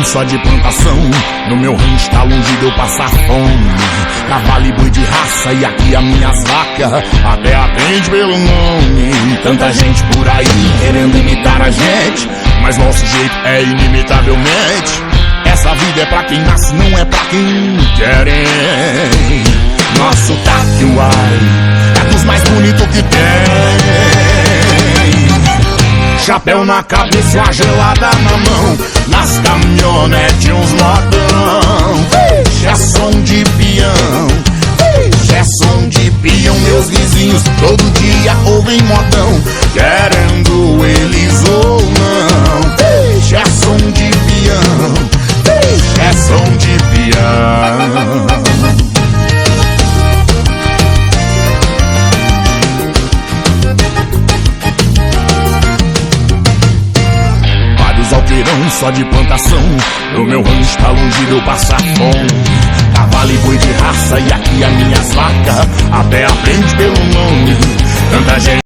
só de plantação. No meu rancho tá longe de eu passar fome. Cavalo e boi de raça e aqui as minhas vacas até atende pelo nome. Tanta gente por aí querendo imitar a gente, mas nosso jeito é inimitavelmente. Essa vida é pra quem nasce, não é pra quem querem. Nosso taque, uai, é dos mais bonitos que tem. Chapéu na cabeça, uma gelada na mão, nas caminhonetes uns modão. É som de peão, é som de peão. Meus vizinhos todo dia ouvem modão, querendo eles ou não. É som de peão, é som de peão. Alqueirão só de plantação. No meu rancho tá longe de eu passar fome. Cavalo e boi de raça e aqui as minhas vacas até aprende pelo nome. Tanta gente